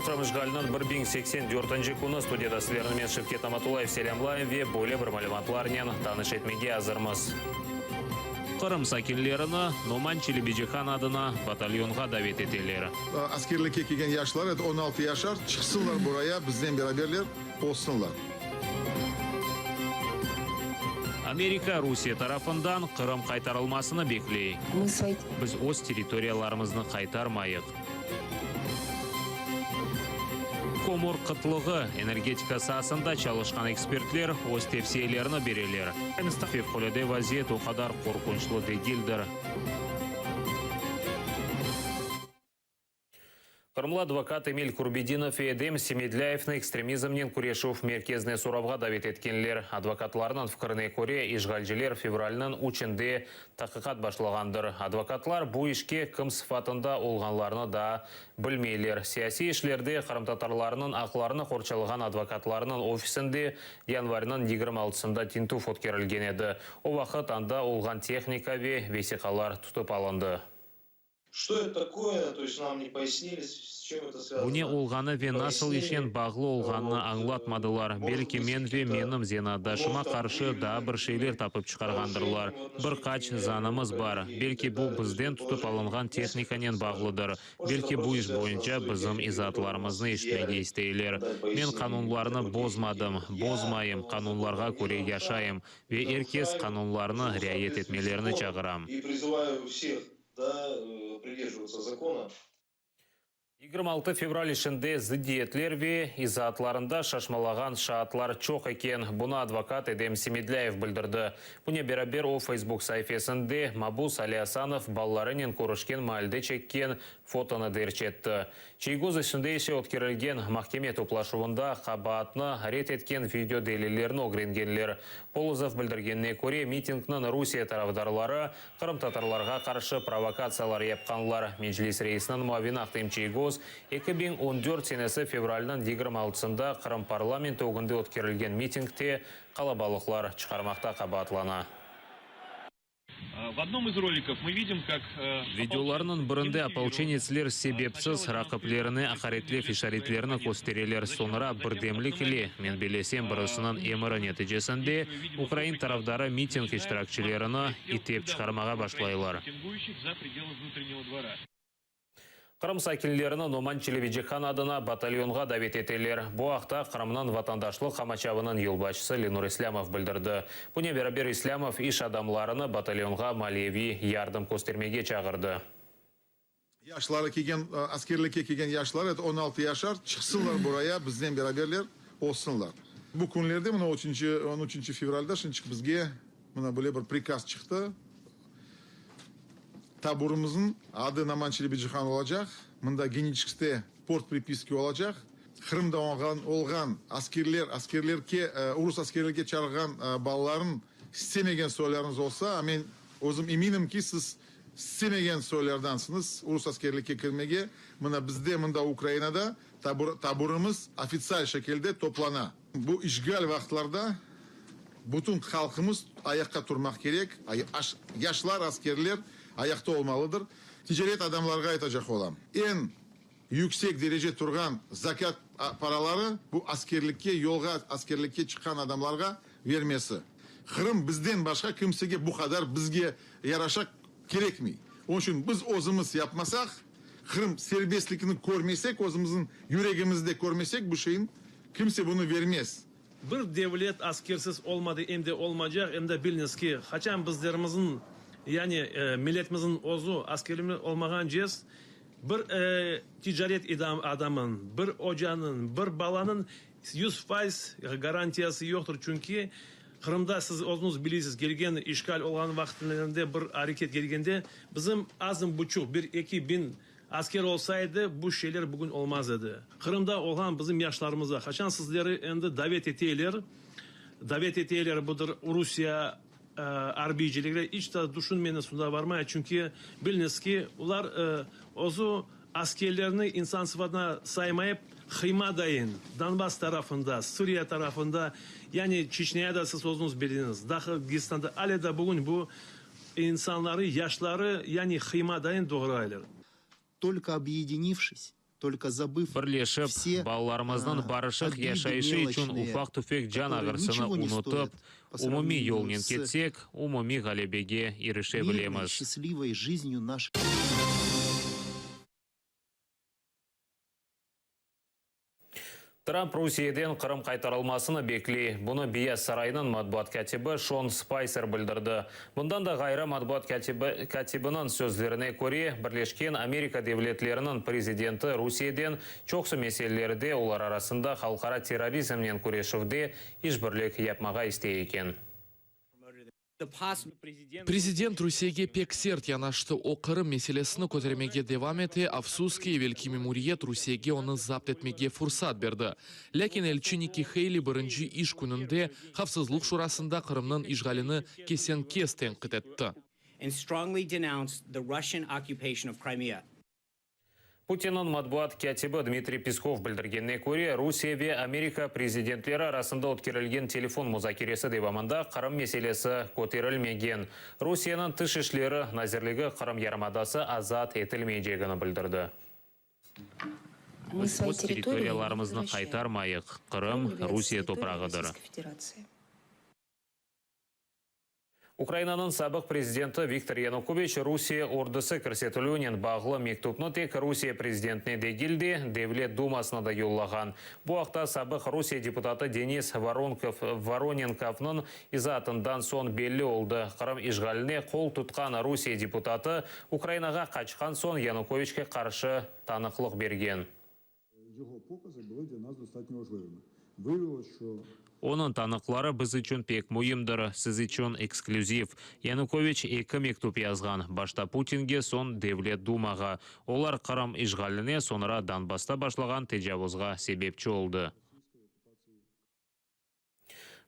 Кырамышгалынан 1.84 күні студияда сілерімен Шевкет Аматулаев Селямлаев ве более бір малыматларнен таныш етмеге азырмыз. Қырым сакинлеріні Номан Челебежихан адына батальонға давет етелері. Askerlikке kelgan yaşlar, 16 yaşar, çıksınlar buraya, bizden beraberler olsunlar. Америка Русия тарапынан Қырым қайтарылмасыны беклей. Біз өз территорияларымызны қайтармайық. Комор қытлығы энергетика сасында çalışқан экспертлер өз тепсиелеріні берелер. Февқоледе вазиет о қадар қорқыншлы дегилдір. Қырымлы адвокат Эмиль Курбединов и Эдем Семедляевны экстремизмнен күрешув меркезіне суравға давет еткенлер. Адвокатларынан фікіріне көре ишгалжелер февралынан ученде тақиқат башлағандыр. Адвокатлар бұл ішке кім сыфатында олғанларыны да білмейлер. Сияси ішлерде Қырым татарларының ақыларыны қорчалған адвокатларының офисінде январынан 26-сында тинту фоткерілген еді. О вақыт анда олған техника ве весиқалар тұтып алынды. Что это такое? То есть нам не пояснили, с чем это связано. Буне олғаны ве насыл ешен бағлы олғаны аңлатмадылар. Белки мен ве менім зенадашыма қаршы да бір шейлер тапып шығарғандырлар. Бір қач занымыз бар. Белки бұл бізден тұтып алынған техниканен бағлыдыр. Белки бұл іш бойынша біздің изатларымызны ештеге істейлер. Мен қанунларыны бозмадым, бозмайым, қанунларға көре яшайым. Ве еркес қанунларыны ряет етмелеріні чағырам. И призываю всех придерживаться закона. 26 февраль ішінде зидиетлер ве изатларында шашмалаған шаатлар чоқ екен. Бұны адвокат Эдем Семедляев білдірді. Бұне берабер о Facebook сайфесінде Мабус Алиасанов балларынен көрішкен малды чеккен фотоны дерчетті. Чейгоз ішінде еше өткерілген махкеме топлашуында қабатны рет еткен видео делилерін огренгенлер. Полозов білдіргенне көре митингнің Русия тарафдарлары Қырым татарларға қаршы провокациялар епқанлар. Меджлис рейсінің муавин ақтым Чейгоз 2014 сенесі февралынан 26-сында Қырым парламенті өгінде өткерілген митингте қалабалықлар чықармақта қабатлана. В одном из роликов мы видим, как... Видеоларының бірінде ополченецлер себепсіз рақыплеріні ақаретле фишаритлеріні көстерелер соныра бірдемлікілі. Мен белесем бірісінің емірі нәтижесінде Украин тарафдары митинг иштиракчылеріні итеп чықармаға башлайлар. Қырым сакинлеріні Номан Челебежихан адына батальонға давет етелер. Бұл ақта Қырымнан ватандашлық қамачавының елбашысы Ленур Ислямов білдірді. Бұне берабер Ислямов иш адамларыны батальонға малеви ярдым көстермеге чағырды. Yaşları kelgan, askerlikке kelgan yaşlar, 16 yaşar, çıksınlar buraya, bizden beraberler olsunlar. Bu günlerde 13 fevralda şimdi bizge böyle bir prikaz çıktı. Taburumuzun adı Noman Челебежихан olacak. Mında genişlikte port pripiski olacak. Kırım'da olgan askerlerke, Urus askerlerke çağırgan balların istemegen soylarınız olsa, men özüm eminim ki siz istemegen soylardansınız. Urus askerlerke kirmege. Mında Ukrayna'da taburumuz ofisyal şekilde toplana. Bu işgal vaktlarda bütün halkımız ayakta durmak gerek. Yaşlar, askerler ayakta olmalıdır. Ticaret adamlarga aytacak olam. En yüksek derece turgan zakat paraları bu askerlikке çıkan adamlarga vermesi. Kırım bizden başka kimsege bu kadar bizge yaraşak gerekmiyor. Onun için biz özümüz yapmasak, Kırım serbestlikini görmesek, özümüzün yüreğimizde görmesek bu şeyin kimse bunu vermez. Bir devlet askersiz olmadı, hem de olmayacak, hem de biliniz ki, haçan bizlerimizin yani milletimizin ozu askerimiz olmagan cez bir ticaret adamın, bir hocanın, bir balanın 100% garantiyası yoktur. Çünkü Kırım'da siz oğlunuz bilirsiniz, gelgen işgal olan vaktlerinde bir hareket gelgende bizim azın buçuk, 1-2 bin asker olsaydı bu şeyler bugün olmazdı. Kırım'da olan bizim yaşlarımıza, haçan sizleri endi davet eteyler budur Rusya arbiyicilikle hiç de düşünmeyin sonunda varmaya. Çünkü biliniz ki ular ozu askerlerini insan sıfatına saymayıp Hıymadayın, Donbas tarafında, Suriye tarafında, yani Çeçne'ye de siz ozdunuz biliniz. Dağıstan'da aleda bugün bu insanları, yaşları yani Hıymadayın doğru aylar. Только объединившись, только забыв Бірлешіп, все балаларымыздың барышық обиды яшайшы үшін мелочные, уфақ-түфек жан которые ағырсыны ничего не ұнытып, стоят по умуми сравнению елнен с кетсек, умуми ғалебеге еріше мирной, білеміз. счастливой жизнью нашей. Трамп Русияден Қырым қайтарылмасыны бекли. Бұны Бия сарайының матбуат кәтібі Шон Спайсер білдірді. Бұндан да ғайра матбуат кәтібінің сөздеріне көре, Бірлешкен Америка девлетлерінің президенті Русияден чоқсы меселелерде олар арасында халқара терроризмнен көрешівде ешбірлік япмаға істей екен. Президент Русиеге пек серт янашты о Кырым меселесini көтермеге девам ете, Афсузский великий мемуриет Русиеге оны запт етмеге фурсат берді. Ләкин элчи Ники Хейли бірінші иш күнінде Хавсызлық шурасында Кырымның ишгалini кесен кес тенқид етті. Путинның матбуат кәтібі Дмитрий Песков білдіргенне көре, Русия ве Америка президентлері арасында өткерілген телефон музакиресі девамында Қырым меселесі көтерілмеген. Русияның тыш ішлері назірлігі Қырым ярмадасы азат етілмейдегіні білдірді. Біз өз территорияларымызны қайтармайық. Қырым Русия топрағыдыр. Украинаның сабық президенті Виктор Янукович Русия ордысы кірсетілуінен бағылы мектупны тек Русия президентіне дегілде Девлет Думасына да юллаған. Бұл ақта сабық Русия депутаты Денис Вороненковның изатындан сон белі олды. Қырым ишғаліне қол тұтқан Русия депутаты Украинаға қачқан сон Януковичке қаршы танықлық берген. Його покази були для нас достатньо важливими. Виявилось, що Оның танықлары біз үшін пек мұйымдыр, сіз үшін эксклюзив. Янукович 2 мектуп язған. Башта Путинге, сон Девлет Думаға. Олар Қырым ишғаліне, соныра Донбасста башлаған тежавузға себепчі олды.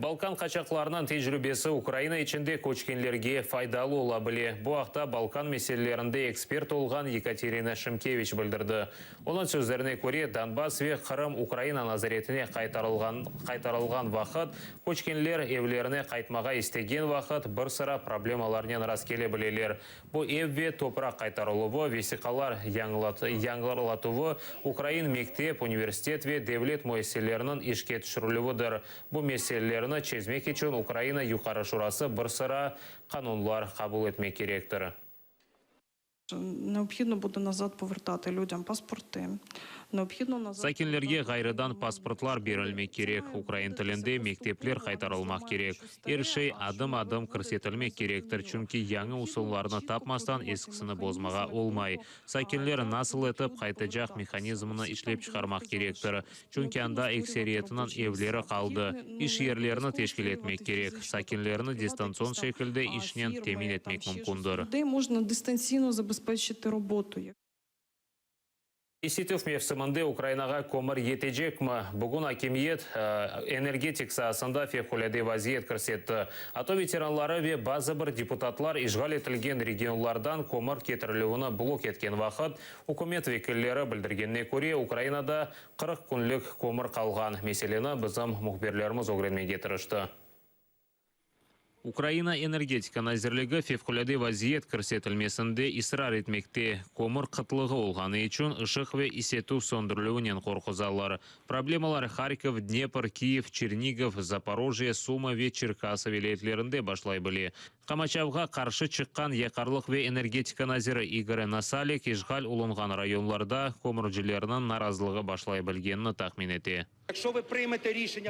Балкан қачақларынан тежірибесі Украина ішінде көчкенлерге файдалы ола біле. Бұл ақта Балкан меселелерінде эксперт олған Екатерина Шымкевич білдірді. Оның сөздеріне көре Донбасс ве Қырым Украина назаретіне қайтарылған вақыт, көчкенлер евлеріне қайтмаға істеген вақыт бір sıra проблемаларнен рас келе білелер. Бұл евве топырақ қайтарылуы, весиқалар яңғырлатуы, Украин мектеп, университет ве девлет муэсселерінің ішке түшірілуідір. Бұл меселелерін чезмек үшін Украина юқары шурасы бір sıra канунлар қабыл етмек керектір. Необхідно буде назад повертати людям паспорти. Сакинлерге ғайрыдан паспортлар берілмек керек. Украин тілінде мектеплер қайтарылмақ керек. Ершей адым-адым кірсетілмек керектір. Чүнки яңы усулларны тапмастан ескісіні бозмаға олмай. Сакинлер насыл етіп қайтыжақ механизмыны ішлеп шығармақ керектір. Чүнки анда эксериетінің евлері қалды. Иш ерлеріні тешкіл етмек керек. Сакинлеріні дистанцион шекілде ішнен темин етмек мүмкіндір. Можна дистанційно забезпечити роботу. Иситов мевсімінде Украинаға көмір етежек ма? Бүгін акимиет энергетик саасында февкуледе вазиет кірсетті. Ато ветеранлары ве базы бір депутатлар ишғал етілген регионлардан көмір кетірілуіні блок еткен вақыт, үкімет векіллері білдіргенне көре Украинада 40 күнлік көмір қалған. Меселені біздің мұхберлеріміз огренмен кетірішті. Украина энергетика назірлігі февкуледе вазиет кірсетілмесінде исрар етмекте. Көмір қытлығы олғаны үшін ышық ве исету сондырлуінен қорқызалар. Проблемалар Харьков, Днепр, Киев, Чернигов, Запорожье, Сума ве Черкасы велетлерінде башлай біле. Қамачавға қаршы шыққан яқарлық ве энергетика назирі Игорь Насалик ишғал улынған районларда көміржілерінің наразылығы башлай білгенні тахмин ете.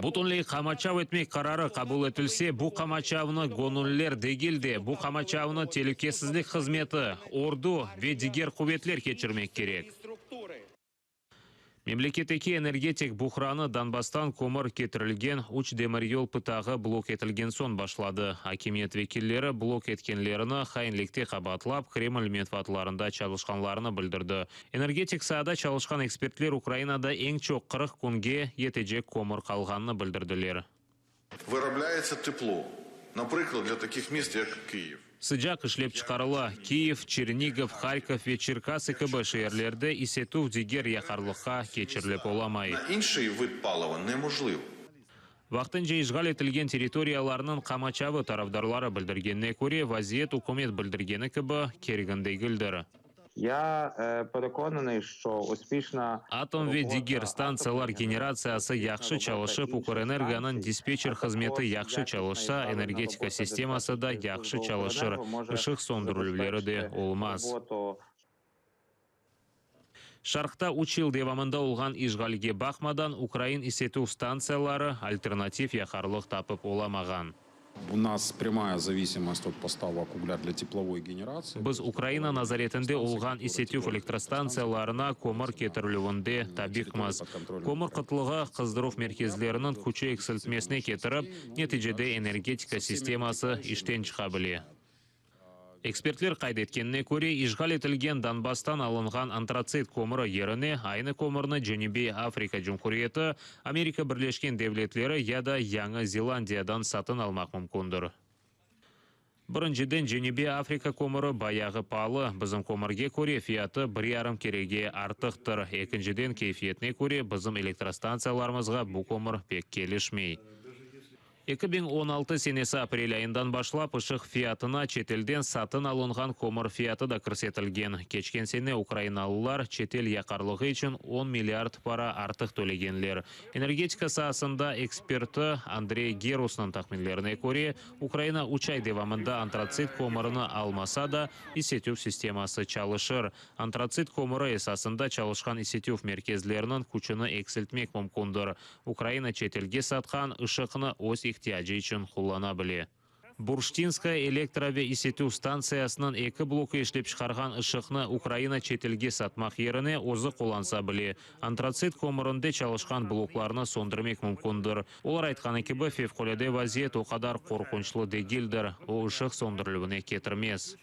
Бұтынлей қамачав етмек қарары қабыл етілсе, бұл қамачавыны гонуллер дегілде, бұл қамачавыны телекесізлік қызметі, орду ве дигер құветлер кечірмек керек. Мемлекеттеки энергетик бұқраны Донбастан көмір кетірілген үш демір ел пытағы блок етілген сон башлады. Акимет векиллері блок еткенлеріні хайнлікте қабатлап, Кремль медфатларында çalışқанларыны білдірді. Энергетик саада çalışқан экспертлер Украинада ең чоқ 40 күнге етежек көмір қалғанны білдірділер. Виробляється тепло, наприклад, для таких міст, як Київ. Sıcak işlep çıkarıla Киев, Чернигов, Харьков ve Черкасы кб şehirlerde isetuv diger yakarlıqqa keçirilip olamay. Інший вид палива неможливо. Vaqtınca işgal etilgen territoriyalarının Qamachava tarafdarları bildirgenine көре vaziyet hukumet bildirgeni kb kergindegildir. Я переконаний, що успішна Атом дигер станциялар генерациясы яхшы чалышып, Укрэнергонын диспетчер қызметі яхшы чалышса, энергетика системасы да яхшы чалышыр. Ишық сондырулері де олмаз. Шарқта учил девамында олған ишғалге бақмадан Украин исету станциялары альтернатив яқарлық тапып оламаған. У нас прямая зависимость от поставок угля для тепловой генерации. Біз Украина назаретінде олған исету электростанцияларына көмір кетірілуінде табиқмыз. Көмір қытлығы қыздыру мерkezlerinin күші эксілтмесіне кетіріп, нәтижеде энергетика системасы іштен шыға біле. Экспертлер қайдеткеніне көре, ишғал етілген Донбастан алынған антрацит көмірі еріне айны көмірні Женебе Африка Жұмхуриеті Америка Бірлешкен Девлетлері яда Яңы Зеландиядан сатын алмақ мүмкіндір. Біріншіден Женебе Африка көмірі баяғы палы, бізім көмірге көре фияты 1,5 кереге артықтыр. Екіншіден кейфиетіне көре бізім электростанцияларымызға бұл көмір пек келішмей. 2016 сенесі апрель айындан башлап ышық фиатына четелден сатын алынған көмір фияты да кірсетілген. Кечкен сене украиналылар четел яқарлығы үшін 10 миллиард пара артық төлегенлер. Энергетика саасында эксперті Андрей Герусның тақминлеріне көре, Украина учай девамында антрацит көміріні алмаса да исетюв системасы чалышыр. Антрацит көмірі есасында чалышқан исетюв мерkezlerінің күчіні эксілтмек мүмкіндір. Украина четелге сатқан ышықны өз ихтияжы үшін құлана біле. Бурштинская электрове исету станциясының 2 блокі ешлеп шығарған ышықны Украина четелге сатмақ еріне озы қоланса біле. Антрацит көмірінде чалышқан блокларны сондырмек мүмкіндір. Олар айтқаны кебі февқоледе вазиет оқадар қорқыншлы дегелдір. О ышық сондырылуыне кетірмес.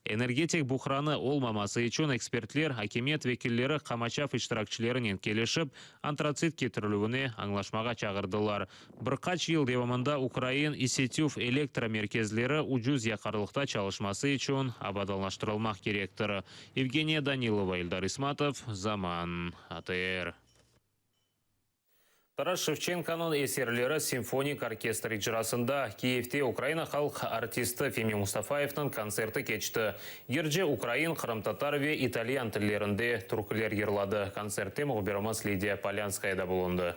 Энергетик бұқраны олмамасы үшін экспертлер, хакимет векіллері қамачав иштиракчылерінен келешіп, антрацит кетірілуіне аңлашмаға чағырдылар. Бірқач ел девамында Украин исетюв электромерkezлері уджуз яқарлықта чалышмасы үшін абадалнаштырылмақ керектір. Евгения Данилова, Ильдар Исматов, Заман, АТР. Тарас Шевченконың есерлері симфоник оркестр ижрасында Киевте Украина халық артисті Феми Мустафаевтың концерті кечті. Ерже Украин, Қырым-татар ве итальян тілдерінде түркілер ерлады. Концертте мұғберіміз Лидия Полянская да болынды.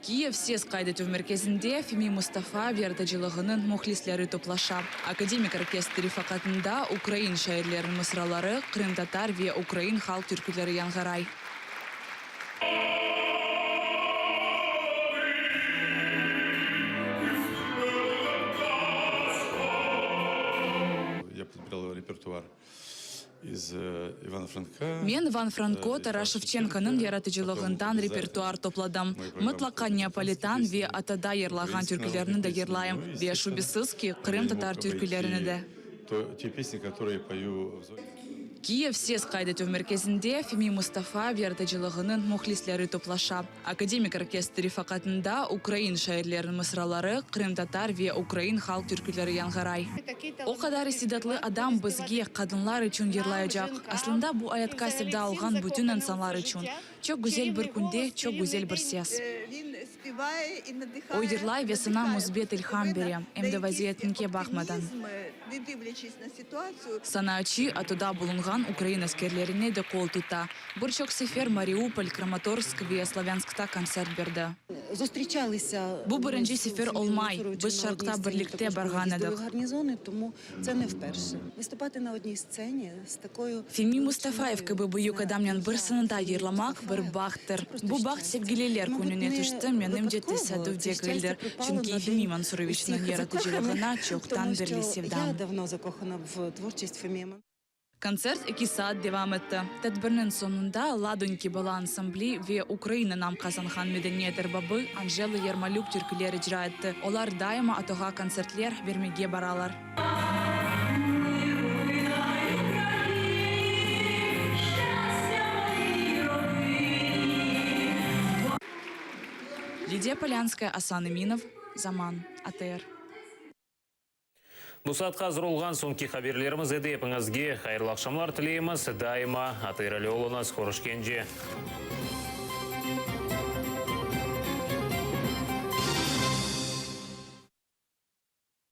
Киев сез қайдету мерkezінде Феми Мустафа вертажылығының мұхлислері топлаша. Академик оркестр фақатында Украин шайырлерінің мысралары, Қырым-татар ве Украин халық түркілері янғарай. Репертуар из Ивана Франко. Мен Иван Франко Тарас Шевченконың яратыжылығындан репертуар топладым. Мұтлақа Неаполитан ве атада ерлаған түркілеріні де ерлайым. Ве Шубисыски, Қырым-татар түркілеріні де. Те песни, которые пою в зоне. Киев сез қайдету мерkezінде Феми Мустафа вертажылығының мұхлислері топлаша. Академик оркестр фақатында Украин шайырлерінің мысралары, Қырым-татар ве Украин халық түркілері янғарай. О қадар истидатлы адам бізге қадынлар үшін ерлайыжақ. Аслында бұл аятқа севда алған бүтін инсанлар үшін. Чок гүзел бір күнде, чок гүзел бір сез. Ойдерлай весына мұзбет илхам бере, әмді вазиетінке бақмадан. Санаачи атуда булунган Украина аскерлеріне де қол тұта. Бірчок сефер Мариуполь, Краматорск ве Славянскта концерт берді. Бұл бірінші сефер олмай, біз шарқта бірлікте барған едік. Феми Мустафаев кібі бұйық адамнан бір сынында ерламақ бір бақтыр. Бұл бақт сепгелелер күніне түшті менім жетті сәдів дегілдер. Чүнки Феми Мансуровичның яратыжылығына чоқтан бірлі севдам. Концерт 2 saat devam etti. Tedbirinin sonunda Ladonki Bala Ansambli ve Ukrayna'nam kazangan medeniyet erbabı Anjela Yermaluk türküler icra etti. Olar daima atoğa konsertler vermeye baralar. Лидия Полянская, Асан Иминов, Заман, АТР. Бұл саатқа зұрылған сонки хаберлеріміз едепіңізге қайырлы ақшамлар тілейміз. Дайыма атырылы олыңыз көрішкенже.